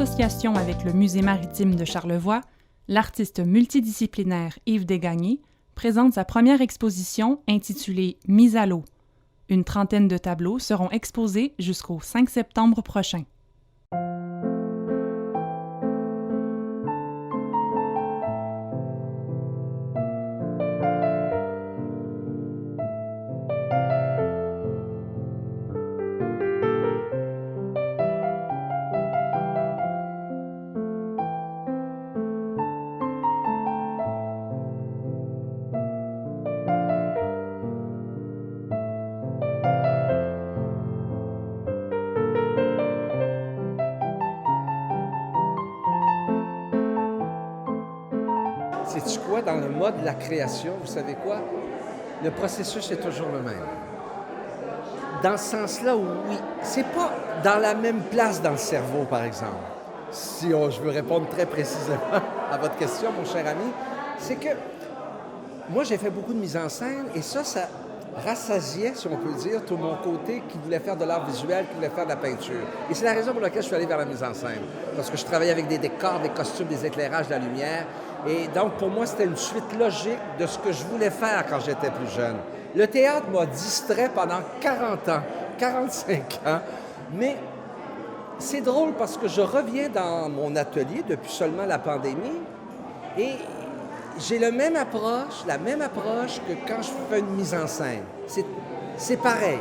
association avec le Musée maritime de Charlevoix, l'artiste multidisciplinaire Yves Desgagnés présente sa première exposition intitulée « Mise à l'eau ». Une trentaine de tableaux seront exposés jusqu'au 5 septembre prochain. Sais-tu quoi? Dans le mode de la création, vous savez quoi? Le processus est toujours le même. Dans ce sens-là, oui. C'est pas dans la même place dans le cerveau, par exemple. Si je veux répondre très précisément à votre question, mon cher ami, c'est que moi, j'ai fait beaucoup de mise en scène et ça rassasiait, si on peut dire, tout mon côté qui voulait faire de l'art visuel, qui voulait faire de la peinture. Et c'est la raison pour laquelle je suis allé vers la mise en scène. Parce que je travaillais avec des décors, des costumes, des éclairages, de la lumière. Et donc, pour moi, c'était une suite logique de ce que je voulais faire quand j'étais plus jeune. Le théâtre m'a distrait pendant 40 ans, 45 ans. Mais c'est drôle parce que je reviens dans mon atelier depuis seulement la pandémie et j'ai la même approche que quand je fais une mise en scène. C'est pareil.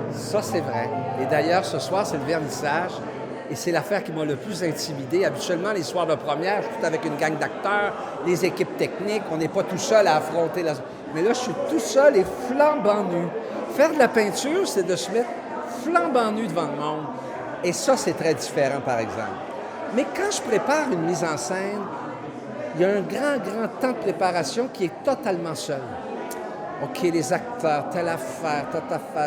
Ça, c'est vrai. Et d'ailleurs, ce soir, c'est le vernissage. Et c'est l'affaire qui m'a le plus intimidé. Habituellement, les soirs de première, je suis tout avec une gang d'acteurs, les équipes techniques. On n'est pas tout seul à affronter la... Mais là, je suis tout seul et flambant nu. Faire de la peinture, c'est de se mettre flambant nu devant le monde. Et ça, c'est très différent, par exemple. Mais quand je prépare une mise en scène, il y a un grand temps de préparation qui est totalement seul. OK, les acteurs, telle affaire,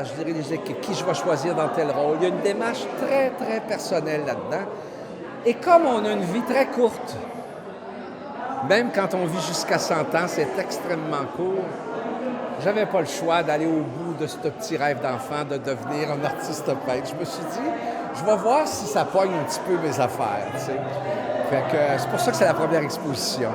je dirais les équipes, qui je vais choisir dans tel rôle. Il y a une démarche très personnelle là-dedans. Et comme on a une vie très courte, même quand on vit jusqu'à 100 ans, c'est extrêmement court, j'avais pas le choix d'aller au bout de ce petit rêve d'enfant, de devenir un artiste peintre. Je me suis dit, je vais voir si ça pogne un petit peu mes affaires, tu sais. Fait que c'est pour ça que c'est la première exposition.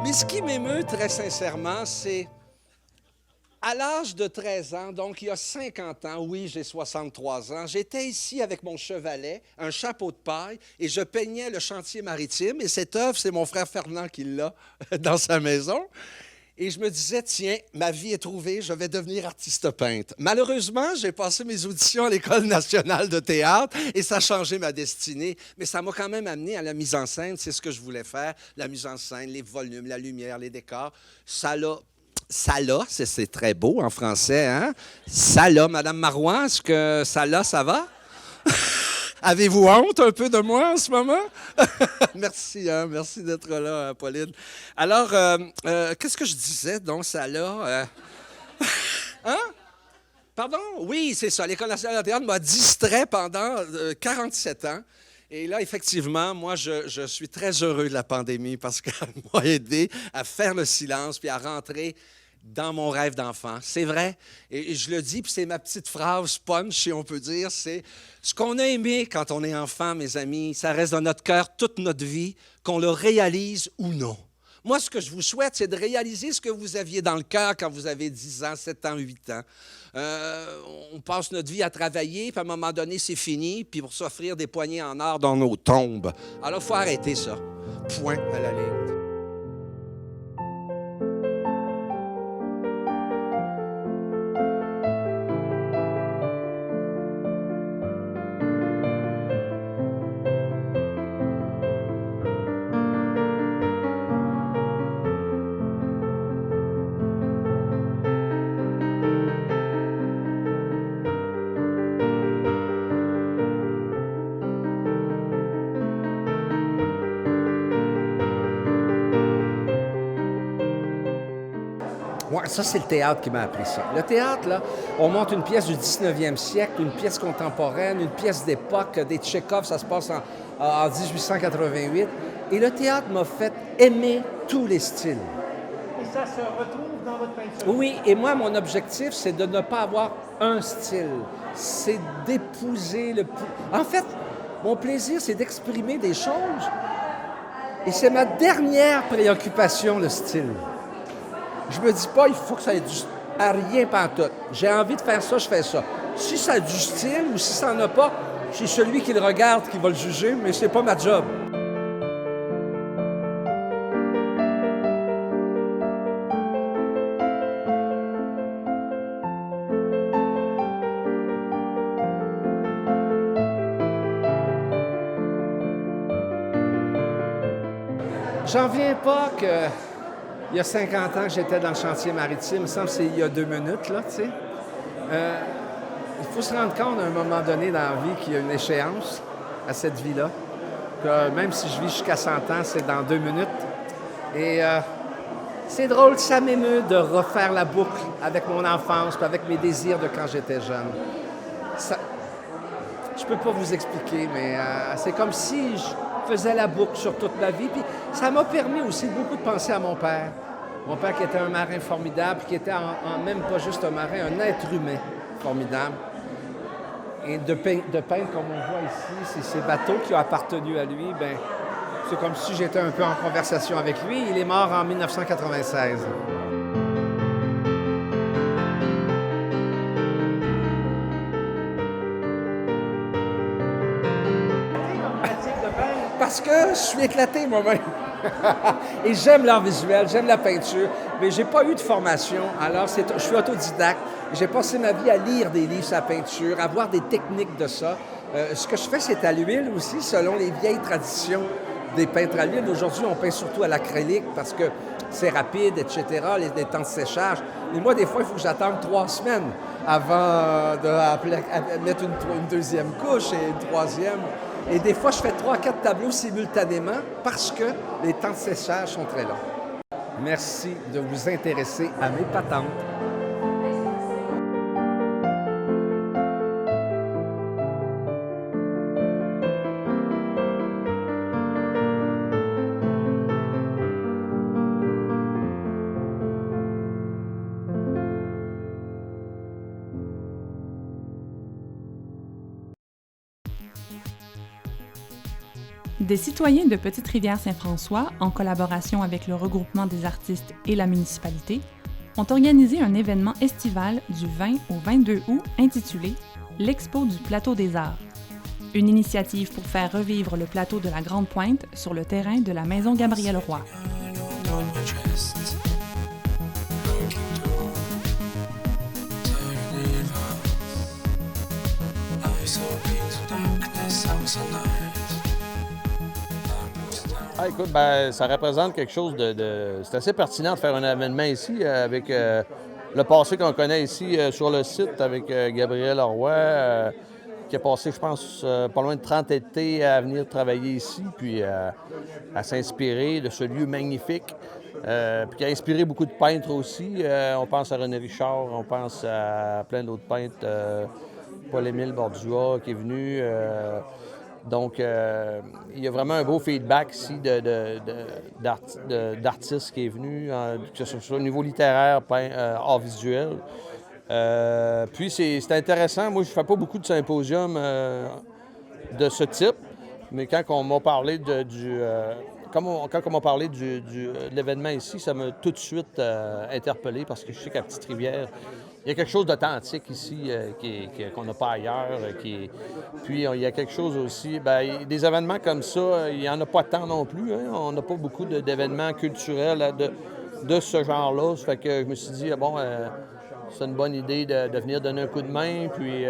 Mais ce qui m'émeut très sincèrement, c'est à l'âge de 13 ans, donc il y a 50 ans, oui, j'ai 63 ans, j'étais ici avec mon chevalet, un chapeau de paille, et je peignais le chantier maritime. Et cette œuvre, c'est mon frère Fernand qui l'a dans sa maison. Et je me disais, tiens, ma vie est trouvée, je vais devenir artiste peintre. Malheureusement, j'ai passé mes auditions à l'École nationale de théâtre et ça a changé ma destinée. Mais ça m'a quand même amené à la mise en scène. C'est ce que je voulais faire, la mise en scène, les volumes, la lumière, les décors. Ça l'a, c'est très beau en français, hein? Ça l'a, Madame Marois, est-ce que ça va? Avez-vous honte un peu de moi en ce moment? Merci, hein? Merci d'être là, Pauline. Alors, qu'est-ce que je disais, donc, ça là? Hein? Pardon? Oui, c'est ça. L'École nationale de théâtre m'a distrait pendant 47 ans. Et là, effectivement, moi, je suis très heureux de la pandémie parce qu'elle m'a aidé à faire le silence puis à rentrer dans mon rêve d'enfant. C'est vrai. Et je le dis, puis c'est ma petite phrase punch, si on peut dire, c'est ce qu'on a aimé quand on est enfant, mes amis, ça reste dans notre cœur toute notre vie, qu'on le réalise ou non. Moi, ce que je vous souhaite, c'est de réaliser ce que vous aviez dans le cœur quand vous avez 10 ans, 7 ans, 8 ans. On passe notre vie à travailler, puis à un moment donné, c'est fini, puis pour s'offrir des poignées en or dans nos tombes. Alors, il faut arrêter ça. Point à la ligne. Ouais, ça, c'est le théâtre qui m'a appris ça. Le théâtre, là, on monte une pièce du 19e siècle, une pièce contemporaine, une pièce d'époque, des Tchekhov, ça se passe en 1888. Et le théâtre m'a fait aimer tous les styles. Et ça se retrouve dans votre peinture? Oui, et moi, mon objectif, c'est de ne pas avoir un style. C'est d'épouser le... En fait, mon plaisir, c'est d'exprimer des choses. Et c'est ma dernière préoccupation, le style. Je me dis pas, il faut que ça ait à rien pantoute. J'ai envie de faire ça, je fais ça. Si ça a du style ou si ça n'en a pas, c'est celui qui le regarde qui va le juger, mais c'est pas ma job. J'en viens pas que... Il y a 50 ans que j'étais dans le chantier maritime, il me semble que c'est il y a 2 minutes, là, tu sais. Il faut se rendre compte à un moment donné dans la vie qu'il y a une échéance à cette vie-là. Que même si je vis jusqu'à 100 ans, c'est dans 2 minutes. Et c'est drôle, ça m'émeut de refaire la boucle avec mon enfance, puis avec mes désirs de quand j'étais jeune. Ça, je peux pas vous expliquer, mais c'est comme si je faisais la boucle sur toute ma vie. Puis ça m'a permis aussi beaucoup de penser à mon père. Mon père qui était un marin formidable, qui était même pas juste un marin, un être humain formidable. Et de peindre comme on voit ici, c'est ces bateaux qui ont appartenu à lui, ben c'est comme si j'étais un peu en conversation avec lui. Il est mort en 1996. Parce que je suis éclaté moi-même. Et j'aime l'art visuel, j'aime la peinture, mais j'ai pas eu de formation, alors je suis autodidacte. J'ai passé ma vie à lire des livres sur la peinture, à voir des techniques de ça. Ce que je fais, c'est à l'huile aussi, selon les vieilles traditions des peintres à l'huile. Aujourd'hui, on peint surtout à l'acrylique parce que c'est rapide, etc., les temps de séchage. Mais moi, des fois, il faut que j'attende 3 semaines avant de mettre une deuxième couche et une troisième. Et des fois, je fais 3-4 tableaux simultanément parce que les temps de séchage sont très longs. Merci de vous intéresser à mes patentes. Des citoyens de Petite-Rivière-Saint-François, en collaboration avec le regroupement des artistes et la municipalité, ont organisé un événement estival du 20 au 22 août intitulé « L'Expo du Plateau des Arts ». Une initiative pour faire revivre le plateau de la Grande Pointe sur le terrain de la Maison Gabriel-Roy. Ah, écoute, ben, ça représente quelque chose de... C'est assez pertinent de faire un événement ici avec le passé qu'on connaît ici sur le site avec Gabriel Roy, qui a passé, je pense, pas loin de 30 étés à venir travailler ici, puis à s'inspirer de ce lieu magnifique, puis qui a inspiré beaucoup de peintres aussi. On pense à René Richard, on pense à plein d'autres peintres, Paul-Émile Bordua qui est venu... Donc, il y a vraiment un beau feedback ici d'artistes qui est venu, que ce soit au niveau littéraire, art visuel. Puis, c'est intéressant. Moi, je ne fais pas beaucoup de symposiums de ce type, mais quand on m'a parlé de l'événement ici, ça m'a tout de suite interpellé parce que je sais qu'à Petite-Rivière, il y a quelque chose d'authentique ici qu'on n'a pas ailleurs. Puis il y a quelque chose aussi, bien, des événements comme ça, il n'y en a pas tant non plus. Hein? On n'a pas beaucoup d'événements culturels de ce genre-là. Ça fait que je me suis dit, bon, c'est une bonne idée de venir donner un coup de main. Puis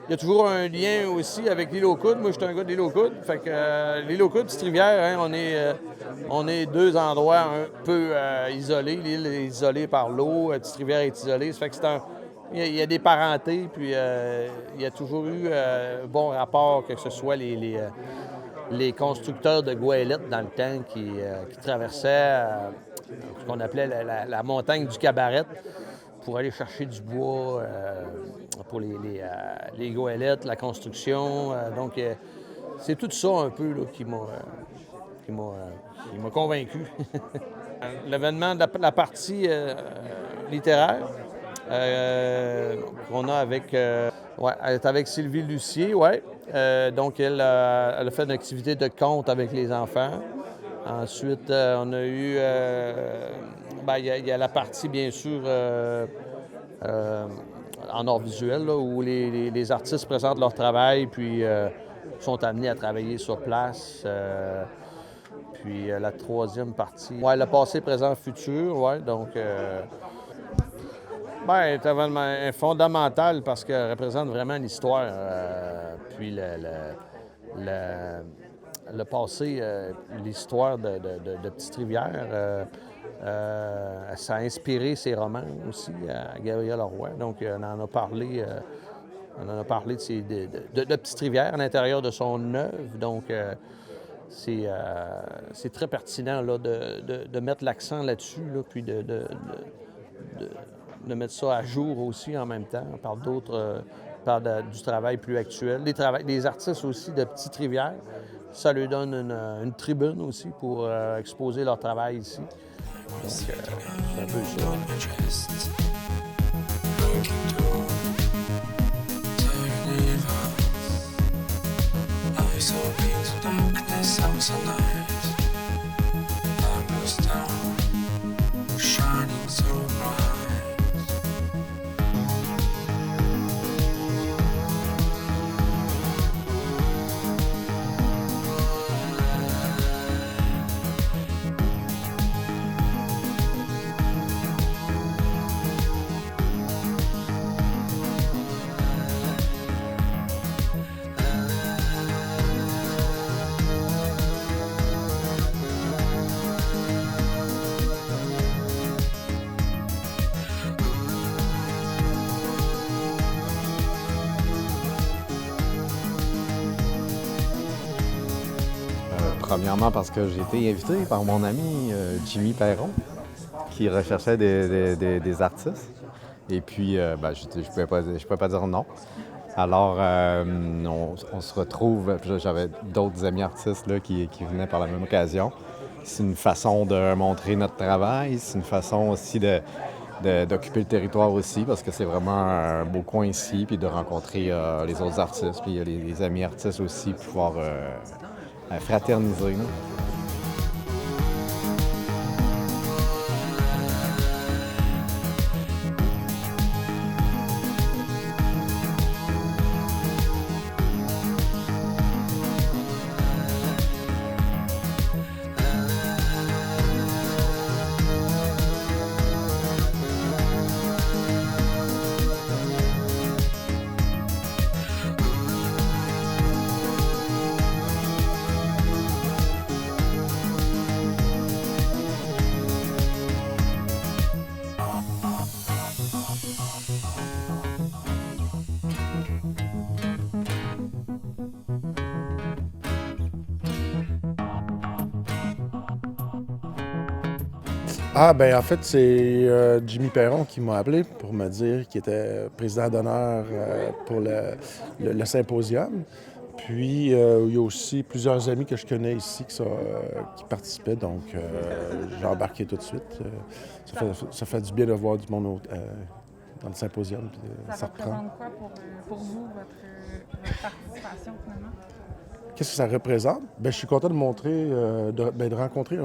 il y a toujours un lien aussi avec l'île aux Coudes. Moi, je suis un gars de l'île aux Coudes. Fait que l'île aux Coudes, Petite-Rivière, hein, on est 2 endroits un peu isolés. L'île est isolée par l'eau, Petite-Rivière est isolée. Ça fait que il y a des parentés, puis il y a toujours eu bon rapport, que ce soit les constructeurs de goélettes dans le temps qui traversaient ce qu'on appelait la montagne du cabaret, pour aller chercher du bois pour les goélettes, la construction. Donc, c'est tout ça un peu là, qui m'a convaincu. L'événement de la partie littéraire qu'on a avec, elle est avec Sylvie Lucier, ouais. Donc, elle a fait une activité de conte avec les enfants. Ensuite, on a eu... il y a la partie, bien sûr, en art visuel, là, où les artistes présentent leur travail, puis sont amenés à travailler sur place. Puis la troisième partie, le passé, présent, futur, donc... c'est un événement fondamental parce qu'elle représente vraiment l'histoire. Puis le passé, l'histoire de Petite-Rivière, ça a inspiré ses romans aussi à Gabriel Leroy. Donc, on en a parlé de Petite-Rivière à l'intérieur de son œuvre. Donc, c'est très pertinent là, de mettre l'accent là-dessus, là, puis de mettre ça à jour aussi en même temps. On parle du travail plus actuel. Les artistes aussi de Petite-Rivière, ça leur donne une tribune aussi pour exposer leur travail ici. Donc, c'est un peu ça. Premièrement parce que j'ai été invité par mon ami Jimmy Perron, qui recherchait des artistes. Et puis, je ne pouvais pas dire non. Alors, on se retrouve. J'avais d'autres amis artistes là, qui venaient par la même occasion. C'est une façon de montrer notre travail. C'est une façon aussi d'occuper le territoire aussi, parce que c'est vraiment un beau coin ici, puis de rencontrer les autres artistes, puis les amis artistes aussi, pouvoir fraterniser. Là. En fait, c'est Jimmy Perron qui m'a appelé pour me dire qu'il était président d'honneur pour le symposium. Puis, il y a aussi plusieurs amis que je connais ici qui participaient, donc j'ai embarqué tout de suite. Ça fait du bien de voir du monde dans le symposium. Puis, ça représente quoi pour vous, votre participation, finalement? Qu'est-ce que ça représente? Je suis content de montrer, de rencontrer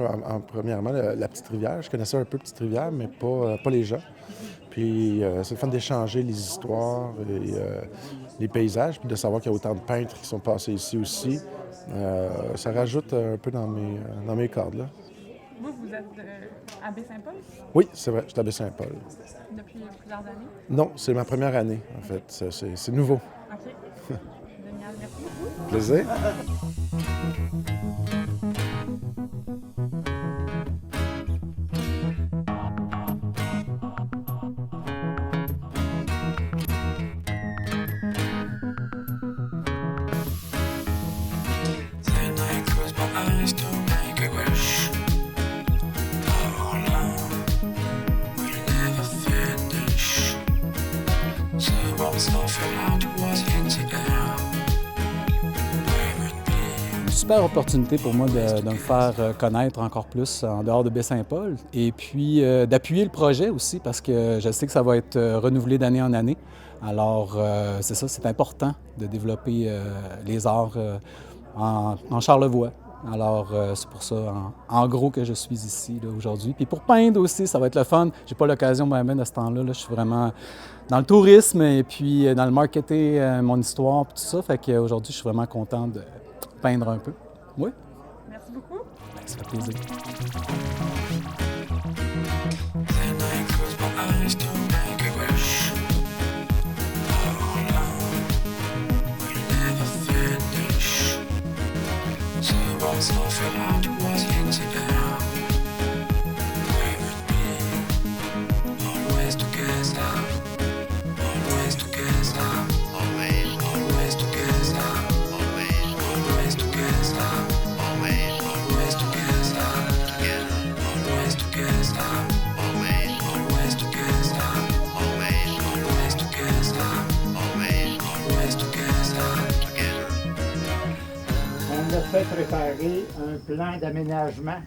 premièrement la Petite-Rivière. Je connaissais un peu Petite-Rivière, mais pas les gens. Puis c'est le fun d'échanger les histoires et les paysages, puis de savoir qu'il y a autant de peintres qui sont passés ici aussi. Ça rajoute un peu dans mes cordes, là. Vous êtes à Baie-Saint-Paul? Oui, c'est vrai, je suis à Baie-Saint-Paul. Depuis plusieurs années? Non, c'est ma première année, en fait. C'est nouveau. OK. Génial, merci beaucoup. Plaisir. Then I close my eyes to make a wish. super opportunité pour moi de me faire connaître encore plus en dehors de Baie-Saint-Paul et puis d'appuyer le projet aussi parce que je sais que ça va être renouvelé d'année en année. Alors, c'est ça, c'est important de développer les arts en Charlevoix. Alors, c'est pour ça, en gros, que je suis ici aujourd'hui. Puis pour peindre aussi, ça va être le fun. J'ai pas l'occasion moi-même à ce temps-là. Je suis vraiment dans le tourisme et puis dans le marketing, mon histoire, puis tout ça. Fait qu'aujourd'hui, je suis vraiment content de peindre un peu. Oui. Merci beaucoup. Ça fait plaisir. On a fait préparer un plan d'aménagement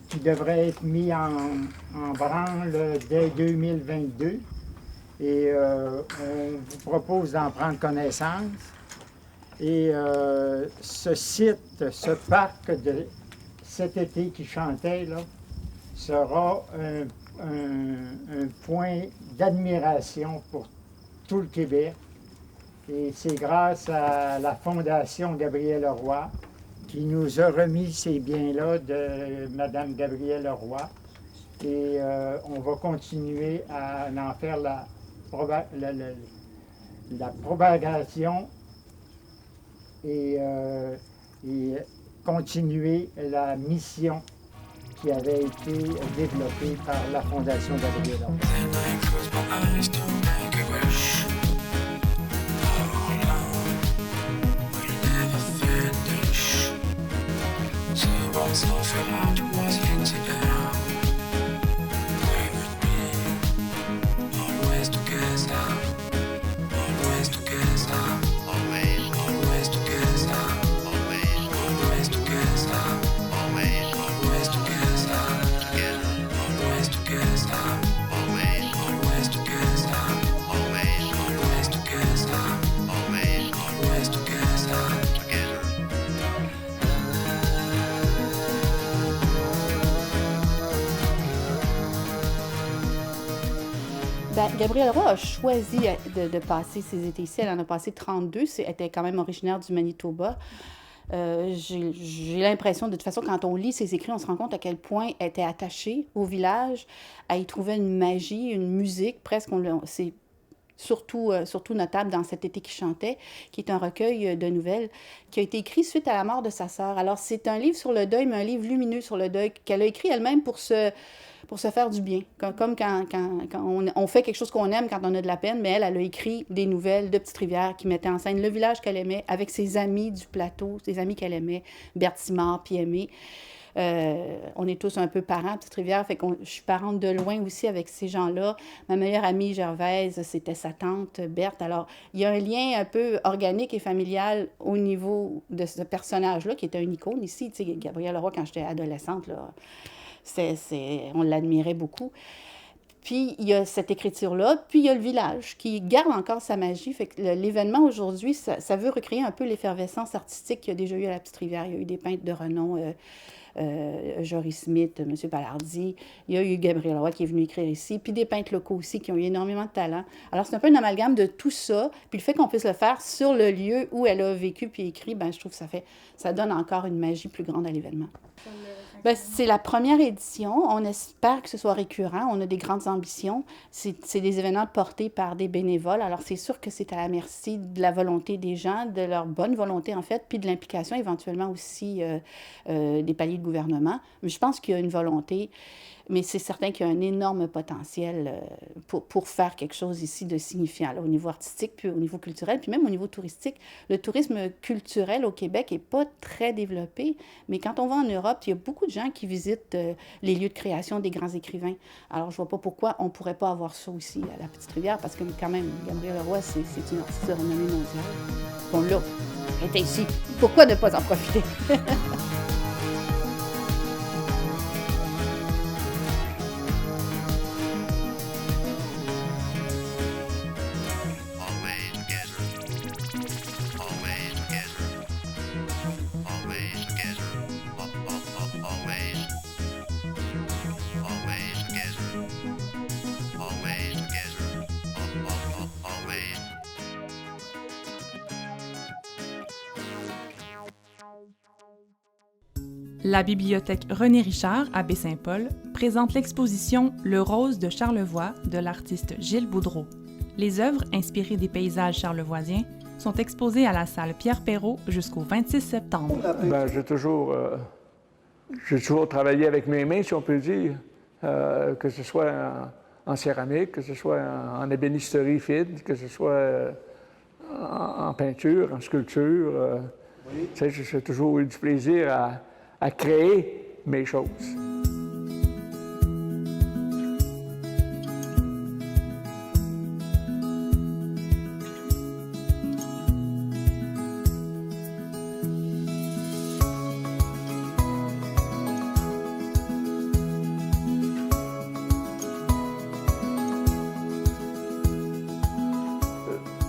qui devrait être mis en branle dès 2022. Et on vous propose d'en prendre connaissance. Et ce site, ce parc de cet été qui chantait, là, sera un point d'admiration pour tout le Québec. Et c'est grâce à la Fondation Gabriel Leroy qui nous a remis ces biens-là de Mme Gabrielle Leroy. Et on va continuer à en faire la propagation et continuer la mission qui avait été développée par la Fondation Gabriel Leroy. Gabrielle Leroy a choisi de passer ses étés ici. Elle en a passé 32. Elle était quand même originaire du Manitoba. J'ai l'impression, de toute façon, quand on lit ses écrits, on se rend compte à quel point elle était attachée au village. Elle y trouvait une magie, une musique, presque. C'est surtout notable dans Cet été qui chantait, qui est un recueil de nouvelles qui a été écrit suite à la mort de sa sœur. Alors, c'est un livre sur le deuil, mais un livre lumineux sur le deuil qu'elle a écrit elle-même pour se faire du bien. Comme quand on fait quelque chose qu'on aime quand on a de la peine, mais elle a écrit des nouvelles de Petite-Rivière qui mettaient en scène le village qu'elle aimait avec ses amis du plateau, ses amis qu'elle aimait, Berthe Simard, puis Aimé. On est tous un peu parents à Petite-Rivière, fait que je suis parente de loin aussi avec ces gens-là. Ma meilleure amie Gervaise, c'était sa tante Berthe. Alors, il y a un lien un peu organique et familial au niveau de ce personnage-là, qui était une icône ici. Tu sais, Gabrielle Leroy, quand j'étais adolescente, là, on l'admirait beaucoup. Puis, il y a cette écriture-là, puis il y a le village qui garde encore sa magie. Fait que l'événement aujourd'hui, ça veut recréer un peu l'effervescence artistique qu'il y a déjà eu à la Petite-Rivière. Il y a eu des peintres de renom, Joris Smith, M. Palardy. Il y a eu Gabriel Leroy qui est venu écrire ici, puis des peintres locaux aussi qui ont eu énormément de talent. Alors, c'est un peu un amalgame de tout ça. Puis le fait qu'on puisse le faire sur le lieu où elle a vécu puis écrit, ben je trouve que ça donne encore une magie plus grande à l'événement. Bien, c'est la première édition. On espère que ce soit récurrent. On a des grandes ambitions. C'est des événements portés par des bénévoles. Alors, c'est sûr que c'est à la merci de la volonté des gens, de leur bonne volonté, en fait, puis de l'implication éventuellement aussi des paliers de gouvernement. Mais je pense qu'il y a une volonté, mais c'est certain qu'il y a un énorme potentiel pour faire quelque chose ici de signifiant, là, au niveau artistique, puis au niveau culturel, puis même au niveau touristique. Le tourisme culturel au Québec n'est pas très développé, mais quand on va en Europe, il y a beaucoup de gens qui visitent les lieux de création des grands écrivains. Alors, je ne vois pas pourquoi on ne pourrait pas avoir ça aussi à la Petite-Rivière, parce que quand même, Gabrielle Leroy, c'est une artiste de renommée mondiale. On l'a. était ici. Pourquoi ne pas en profiter? La bibliothèque René Richard à Baie-Saint-Paul présente l'exposition Le Rose de Charlevoix de l'artiste Gilles Boudreau. Les œuvres inspirées des paysages charlevoisiens sont exposées à la salle Pierre Perrault jusqu'au 26 septembre. J'ai toujours travaillé avec mes mains, si on peut dire, que ce soit en céramique, que ce soit en ébénisterie fine, que ce soit en peinture, en sculpture. J'ai toujours eu du plaisir à créer mes choses.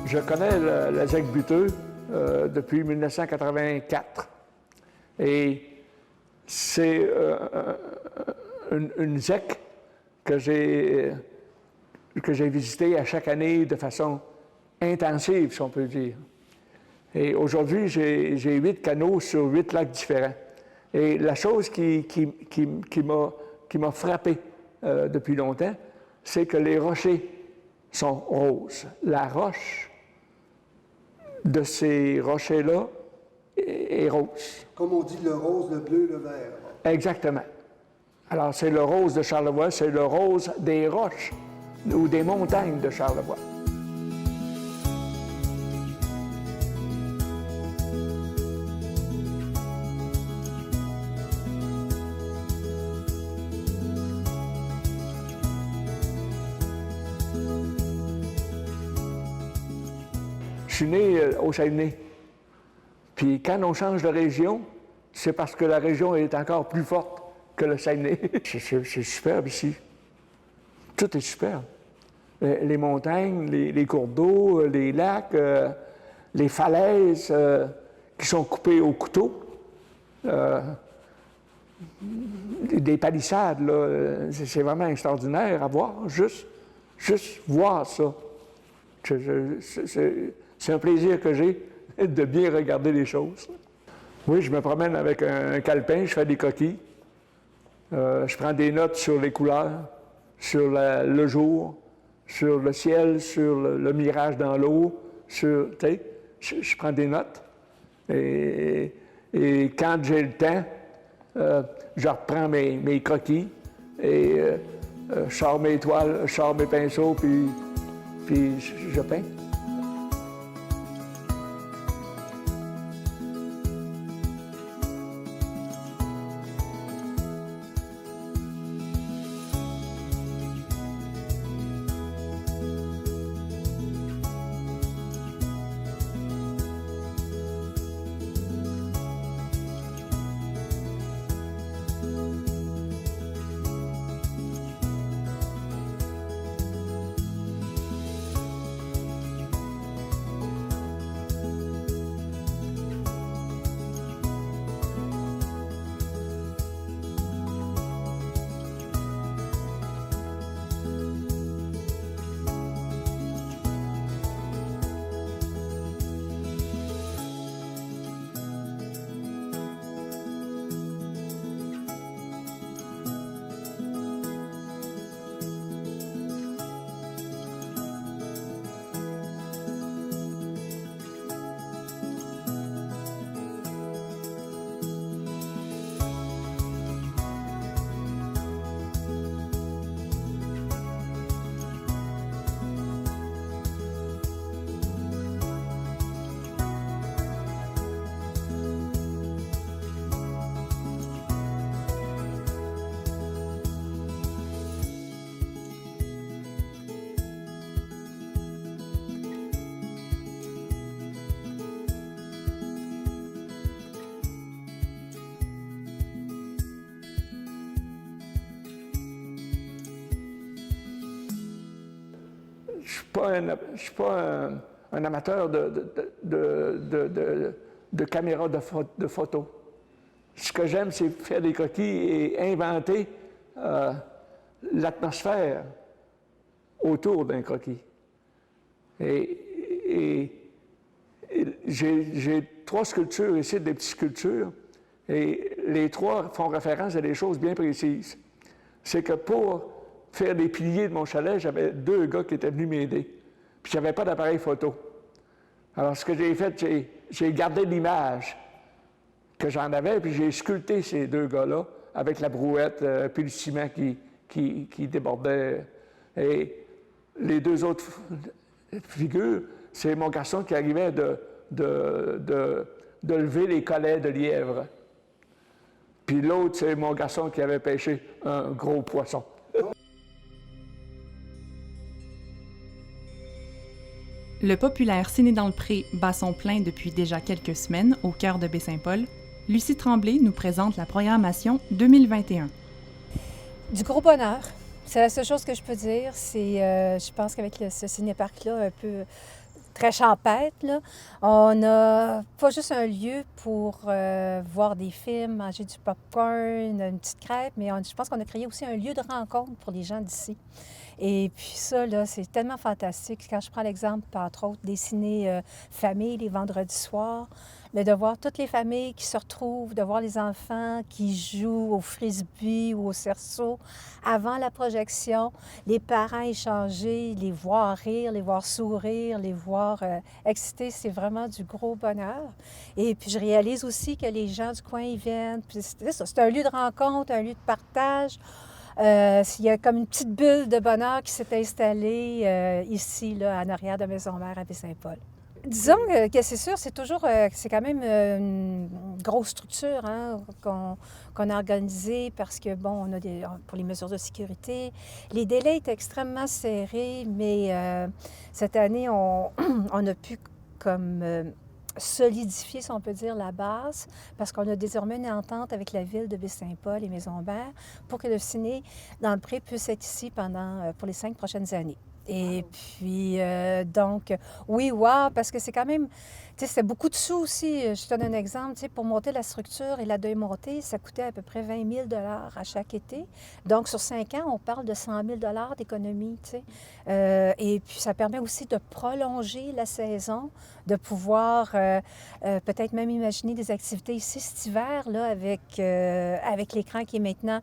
Je connais la ZEC Buteux depuis 1984 et c'est une ZEC que j'ai visitée à chaque année de façon intensive, si on peut dire. Et aujourd'hui, j'ai 8 canaux sur 8 lacs différents. Et la chose qui m'a frappé depuis longtemps, c'est que les rochers sont roses. La roche de ces rochers-là est rose. Comme on dit, le rose, le bleu, le vert. Exactement. Alors, c'est le rose de Charlevoix, c'est le rose des roches ou des montagnes de Charlevoix. Je suis né au Saguenay. Puis quand on change de région, c'est parce que la région est encore plus forte que le Saguenay. C'est superbe ici. Tout est superbe. Les montagnes, les cours d'eau, les lacs, les falaises qui sont coupées au couteau. Des palissades, là, c'est vraiment extraordinaire à voir. Juste voir ça. C'est un plaisir que j'ai de bien regarder les choses. Oui, je me promène avec un calepin, je fais des coquilles. Je prends des notes sur les couleurs, sur le jour, sur le ciel, sur le mirage dans l'eau, je prends des notes. Et quand j'ai le temps, je reprends mes croquis et je sors mes toiles, je sors mes pinceaux, puis je peins. je suis pas un amateur de caméra de photo. Ce que j'aime, c'est faire des croquis et inventer l'atmosphère autour d'un croquis. Et j'ai 3 sculptures ici, des petites sculptures, et les 3 font référence à des choses bien précises. C'est que pour faire les piliers de mon chalet, j'avais 2 gars qui étaient venus m'aider, puis j'avais pas d'appareil photo. Alors, ce que j'ai fait, j'ai gardé l'image que j'en avais, puis j'ai sculpté ces 2 gars-là avec la brouette, puis le ciment qui débordait. Et les 2 autres figures, c'est mon garçon qui arrivait de lever les collets de lièvre. Puis l'autre, c'est mon garçon qui avait pêché un gros poisson. Le populaire Ciné dans le Pré bat son plein depuis déjà quelques semaines au cœur de Baie-Saint-Paul. Lucie Tremblay nous présente la programmation 2021. Du gros bonheur. C'est la seule chose que je peux dire. Je pense qu'avec ce ciné-parc-là, un peu très champêtre, là, on a pas juste un lieu pour voir des films, manger du popcorn, une petite crêpe, mais je pense qu'on a créé aussi un lieu de rencontre pour les gens d'ici. Et puis ça, là, c'est tellement fantastique. Quand je prends l'exemple, entre autres, des ciné-familles les vendredis soirs, mais de voir toutes les familles qui se retrouvent, de voir les enfants qui jouent au frisbee ou au cerceau avant la projection, les parents échanger, les voir rire, les voir sourire, les voir excités, c'est vraiment du gros bonheur. Et puis je réalise aussi que les gens du coin, ils viennent. Puis c'est un lieu de rencontre, un lieu de partage. Il y a comme une petite bulle de bonheur qui s'est installée ici, là, en arrière de Maison-Mère à Baie-Saint-Paul. Disons que c'est sûr, c'est quand même une grosse structure hein, qu'on a organisée parce que, bon, on a pour les mesures de sécurité. Les délais étaient extrêmement serrés, mais cette année, on a pu comme solidifier, si on peut dire, la base, parce qu'on a désormais une entente avec la ville de Baie-Saint-Paul et Maisons-Mère pour que le ciné dans le Pré puisse être ici pour les 5 prochaines années. Et puis, donc, oui, wow, parce que c'est quand même, tu sais, c'est beaucoup de sous aussi. Je te donne un exemple, tu sais, pour monter la structure et la démonter, ça coûtait à peu près 20 000 $ à chaque été. Donc, sur 5 ans, on parle de 100 000 $ d'économie, tu sais. Et puis, ça permet aussi de prolonger la saison, de pouvoir peut-être même imaginer des activités ici cet hiver, là, avec l'écran qui est maintenant,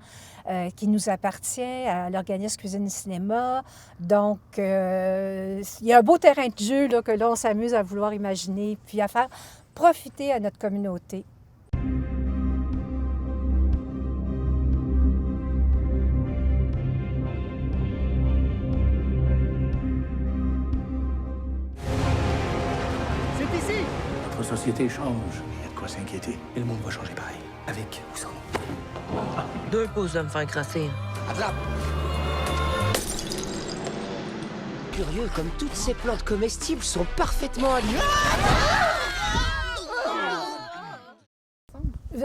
qui nous appartient à l'organisme Cuisine et Cinéma. Donc, il y a un beau terrain de jeu là, que là, on s'amuse à vouloir imaginer, puis à faire profiter à notre communauté. C'est ici! Notre société change. Il y a de quoi s'inquiéter. Et le monde va changer pareil. Avec ou sans. 2 pouces de me faire crasser. Attrape! Curieux, comme toutes ces plantes comestibles sont parfaitement alignées.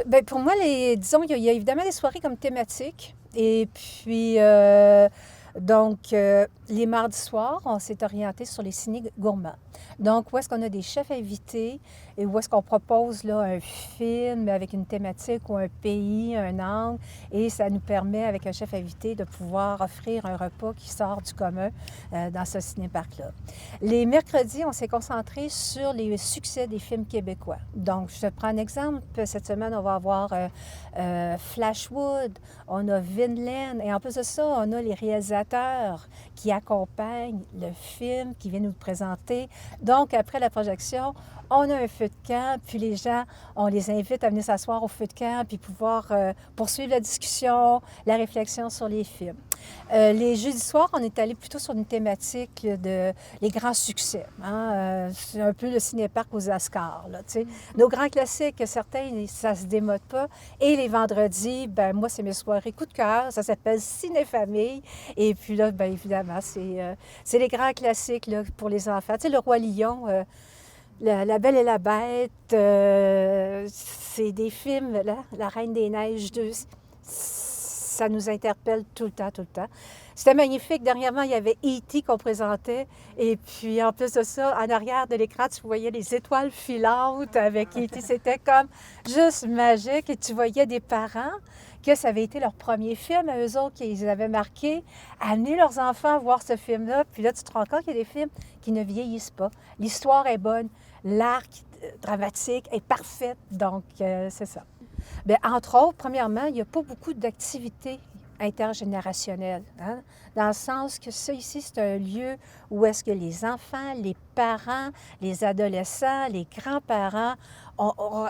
Bien, pour moi, disons, il y a évidemment des soirées comme thématiques. Et puis, donc, les mardis soirs, on s'est orienté sur les ciné gourmands. Donc, où est-ce qu'on a des chefs invités et où est-ce qu'on propose là, un film avec une thématique ou un pays, un angle. Et ça nous permet, avec un chef invité, de pouvoir offrir un repas qui sort du commun dans ce ciné-parc-là. Les mercredis, on s'est concentré sur les succès des films québécois. Donc, je te prends un exemple. Cette semaine, on va avoir Flashwood, on a Vinland, et en plus de ça, on a les réalisateurs qui accompagnent le film, qui viennent nous le présenter. Donc, après la projection, on a un feu de camp, puis les gens, on les invite à venir s'asseoir au feu de camp, puis pouvoir poursuivre la discussion, la réflexion sur les films. Les jeudis soirs, on est allé plutôt sur une thématique de les grands succès. Hein? C'est un peu le ciné-parc aux Oscars. Là, tu sais. Nos grands classiques, certains, ça ne se démode pas. Et les vendredis, ben moi, c'est mes soirées coup de cœur. Ça s'appelle Ciné-Famille. Et puis là, bien évidemment, c'est les grands classiques là, pour les enfants. Tu sais, Le Roi Lion, La Belle et la Bête, c'est des films, là, La Reine des Neiges 2. ça nous interpelle tout le temps, tout le temps. C'était magnifique. Dernièrement, il y avait E.T. qu'on présentait. Et puis, en plus de ça, en arrière de l'écran, tu voyais les étoiles filantes avec E.T. C'était comme juste magique. Et tu voyais des parents que ça avait été leur premier film à eux autres, qu'ils avaient marqué, amener leurs enfants voir ce film-là. Puis là, tu te rends compte qu'il y a des films qui ne vieillissent pas. L'histoire est bonne, l'arc dramatique est parfaite. Donc, c'est ça. Bien, entre autres, premièrement, il n'y a pas beaucoup d'activités intergénérationnelles, hein? Dans le sens que ça ici, c'est un lieu où est-ce que les enfants, les parents, les adolescents, les grands-parents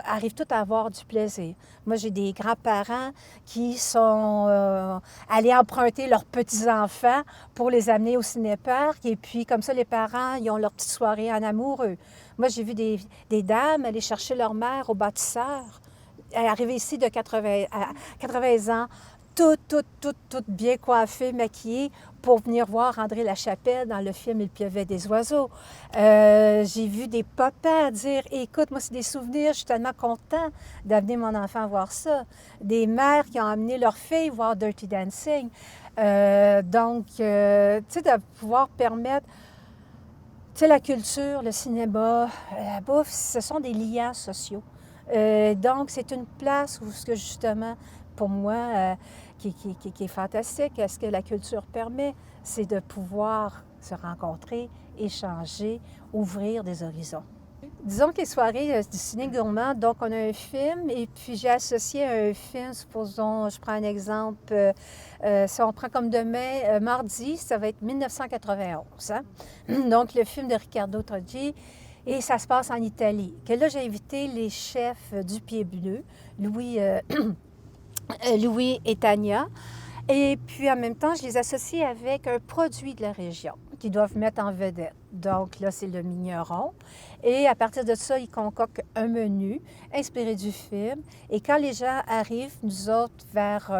arrivent tous à avoir du plaisir. Moi, j'ai des grands-parents qui sont allés emprunter leurs petits-enfants pour les amener au cinéparc, et puis comme ça, les parents, ils ont leur petite soirée en amoureux. Moi, j'ai vu des dames aller chercher leur mère au bâtisseur, arriver ici de 80 ans, toutes bien coiffées, maquillées, pour venir voir André Lachapelle dans le film Il pleuvait des oiseaux. J'ai vu des papas dire « Écoute, moi, c'est des souvenirs, je suis tellement content d'amener mon enfant voir ça. » Des mères qui ont amené leur fille voir Dirty Dancing. Donc, tu sais, de pouvoir permettre... Tu sais, la culture, le cinéma, la bouffe, ce sont des liens sociaux. Donc, c'est une place où, justement, pour moi, qui est fantastique, ce que la culture permet, c'est de pouvoir se rencontrer, échanger, ouvrir des horizons. Disons que les soirées du ciné gourmand, donc on a un film, et puis j'ai associé à un film, supposons, je prends un exemple, si on prend comme demain, mardi, ça va être 1991. Hein? Donc, le film de Riccardo Troggi. Et ça se passe en Italie. Que là, j'ai invité les chefs du Pied Bleu, Louis et Tania. Et puis, en même temps, je les associe avec un produit de la région qu'ils doivent mettre en vedette. Donc, là, c'est le mignon. Et à partir de ça, ils concoctent un menu inspiré du film. Et quand les gens arrivent, nous autres, vers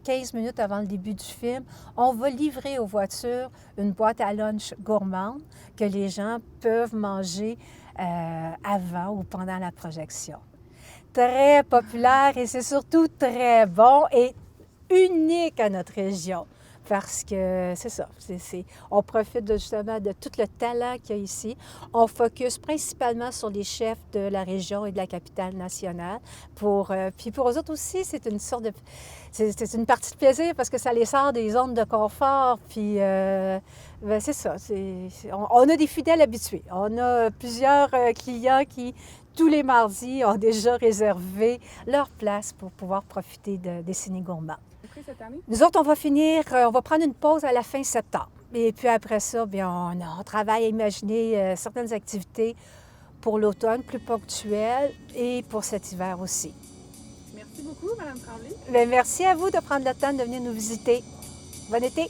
15 minutes avant le début du film, on va livrer aux voitures une boîte à lunch gourmande que les gens peuvent manger avant ou pendant la projection. Très populaire et c'est surtout très bon et unique à notre région. Parce que c'est ça, on profite justement de tout le talent qu'il y a ici. On focus principalement sur les chefs de la région et de la capitale nationale. Puis pour eux autres aussi, c'est une sorte de... C'est une partie de plaisir parce que ça les sort des zones de confort. Puis ben c'est ça, on a des fidèles habitués. On a plusieurs clients qui, tous les mardis, ont déjà réservé leur place pour pouvoir profiter des ciné gourmands. Cette année? Nous autres, on va prendre une pause à la fin septembre. Et puis après ça, bien, on travaille à imaginer certaines activités pour l'automne, plus ponctuelles, et pour cet hiver aussi. Merci beaucoup, Mme Tremblay. Bien, merci à vous de prendre le temps de venir nous visiter. Bon été!